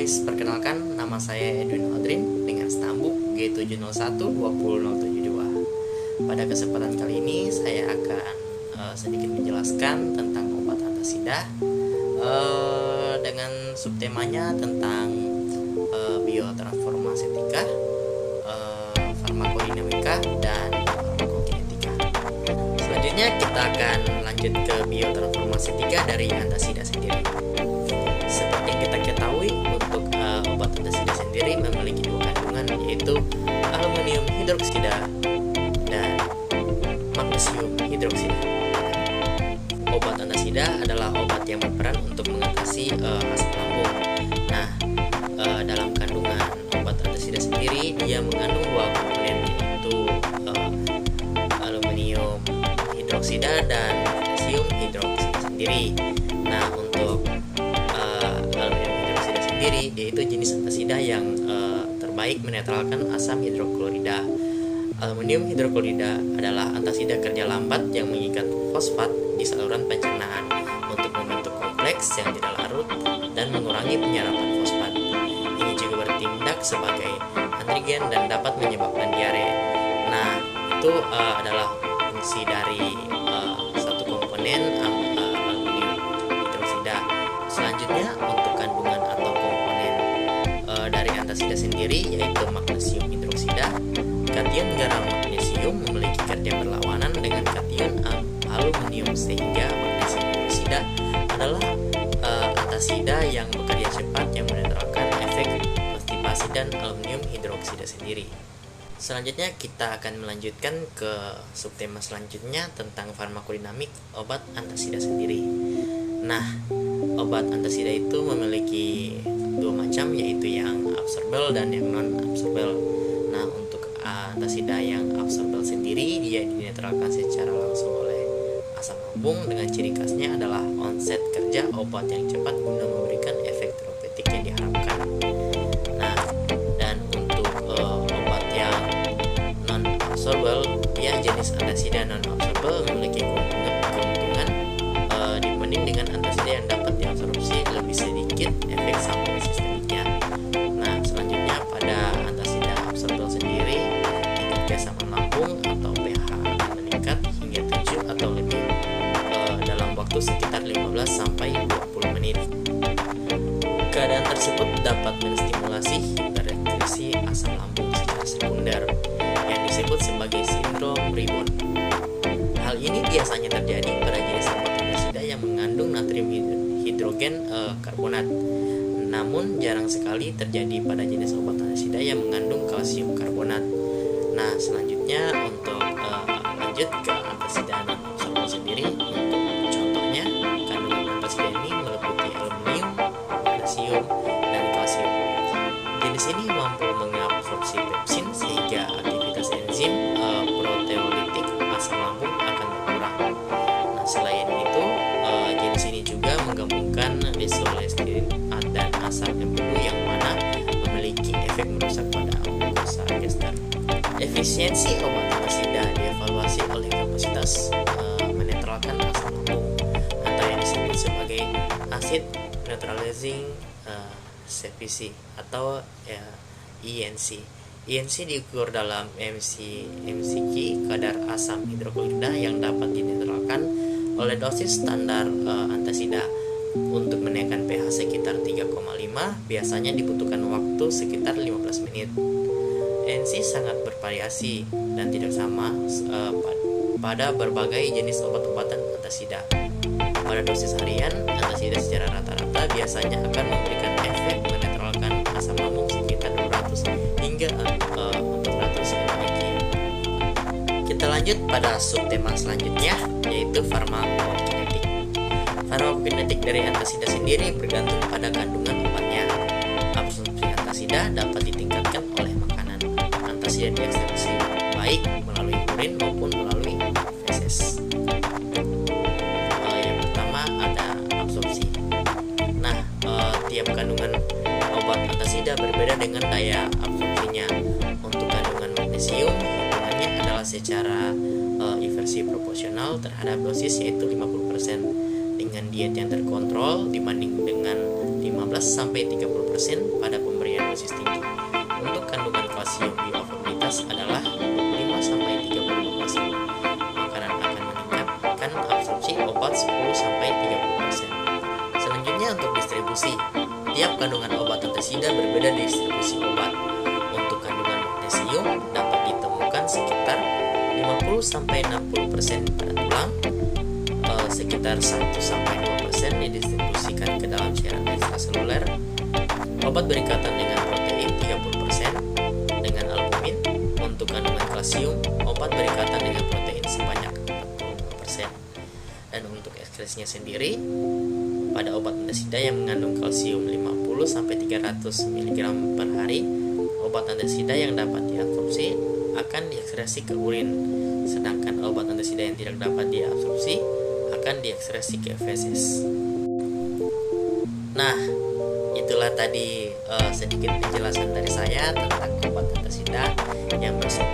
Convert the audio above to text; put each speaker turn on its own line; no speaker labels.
guys, perkenalkan nama saya Edwin Aldrin dengan stambuk G7012072. Pada kesempatan kali ini saya akan sedikit menjelaskan tentang obat antasida dengan subtemanya tentang biotransformasetika, farmakodinamika, dan farmakokinetika. Selanjutnya kita akan lanjut ke biotransformasetika dari antasida sendiri. Seperti kita ketahui, untuk obat antasida sendiri memiliki dua kandungan, yaitu aluminium hidroksida dan magnesium hidroksida. Obat antasida adalah obat yang berperan untuk mengatasi asam lambung. Nah, dalam kandungan obat antasida sendiri, dia mengandung dua komponen, yaitu aluminium hidroksida dan magnesium hidroksida sendiri. Nah, untuk sendiri, yaitu jenis antasida yang terbaik menetralkan asam hidroklorida. Aluminium hidroklorida adalah antasida kerja lambat yang mengikat fosfat di saluran pencernaan untuk membentuk kompleks yang tidak larut dan mengurangi penyerapan fosfat. Ini juga bertindak sebagai antigen dan dapat menyebabkan diare. Nah, itu adalah fungsi dari satu komponen aluminium hidroksida. Selanjutnya, untuk kandungan atau komponen dari antasida sendiri, yaitu magnesium hidroksida. Kation garam magnesium memiliki kerja berlawanan dengan kation aluminium, sehingga magnesium hidroksida adalah antasida yang bekerja cepat yang menetralkan efek konstipasi dan aluminium hidroksida sendiri. Selanjutnya kita akan melanjutkan ke subtema selanjutnya tentang farmakodinamik obat antasida sendiri. Nah, obat antasida itu memiliki dua macam, yaitu yang absorbel dan yang non-absorbel. Nah, untuk antasida yang absorbel sendiri, dia dinetralkan secara langsung oleh asam lambung dengan ciri khasnya adalah onset kerja obat yang cepat guna memberikan efek terapeutik yang diharapkan. Nah, dan untuk obat yang non-absorbel, dia jenis antasida non-absorbel memiliki keuntungan dibanding dengan antasida yang dapat diabsorpsi lebih sedikit efek samping sistemiknya. Nah, selanjutnya pada antasida absorbel sendiri, tingkat keasaman lambung atau pH meningkat hingga 7 atau lebih dalam waktu sekitar 15 sampai 20 menit. Keadaan tersebut dapat menstimulasi hiperekspresi asam lambung secara sekunder yang disebut sebagai sindrom rebound. Hal ini biasanya terjadi pada jenis obat antasida yang mengandung natrium hidrogen karbonat. Namun jarang sekali terjadi pada jenis obat antasida yang mengandung kalsium karbonat. Nah, selanjutnya untuk lanjut ke antasida non-absorbel sendiri. Untuk contohnya, kandungan antasida ini meliputi aluminium, magnesium, dan kalsium. Jenis ini mampu mengabsorpsi pepsin sehingga aktivitas enzim proteolitik asam lambung akan berkurang. Nah, selain itu, jenis ini juga menggabungkan isolestirin dan asam empedu yang mana memiliki efek merusak pada mukosa gester. Efisiensi obat antasida dievaluasi oleh kapasitas menetralkan asam lambung atau yang disebut sebagai acid neutralizing efficiency atau INC. INC diukur dalam MCQ, kadar asam hidroklorida yang dapat dinetralkan oleh dosis standar antasida. Untuk menaikkan pH sekitar 3,5 biasanya dibutuhkan waktu sekitar 15 menit. INC sangat bervariasi dan tidak sama pada berbagai jenis obat-obatan antasida. Pada dosis harian, antasida secara rata-rata biasanya akan memberikan efek menetralkan asam lambung sekitar 200 hingga 400 mg. Kita lanjut pada subtema selanjutnya, yaitu farmakokinetik. Farmakokinetik dari antasida sendiri bergantung pada kandungan obatnya. Absorpsi antasida dapat ditingkatkan oleh makanan. Antasida diekstraksi baik melalui urin maupun melalui feses. Yang pertama ada absorpsi. Nah, tiap kandungan obat antasida berbeda dengan daya absorpsinya. Untuk kandungan magnesium, hitungannya adalah secara inversi proporsional terhadap dosis, yaitu 50%. Dengan diet yang terkontrol dibanding dengan 50% 15-30% pada pemberian dosis tinggi. Untuk kandungan kalsium di over adalah 25-35%. Makanan akan meningkatkan absorpsi obat 10-30%. Selanjutnya untuk distribusi. Tiap kandungan obat antasida berbeda distribusi obat. Untuk kandungan magnesium dapat ditemukan sekitar 50-60% pada tulang, sekitar 1-2% didistribusikan ke dalam cairan ekstraseluler. Obat berikatan dengan protein 30%. Dengan albumin. Untuk kandungan kalsium, obat berikatan dengan protein sebanyak 45%. Dan untuk ekskresinya sendiri, pada obat antasida yang mengandung kalsium 50-300 mg per hari, obat antasida yang dapat diabsorpsi akan diekskresi ke urin, sedangkan obat antasida yang tidak dapat diabsorpsi akan diekskresi ke feses. Nah, itulah tadi sedikit penjelasan dari saya tentang obat antasida yang bersumber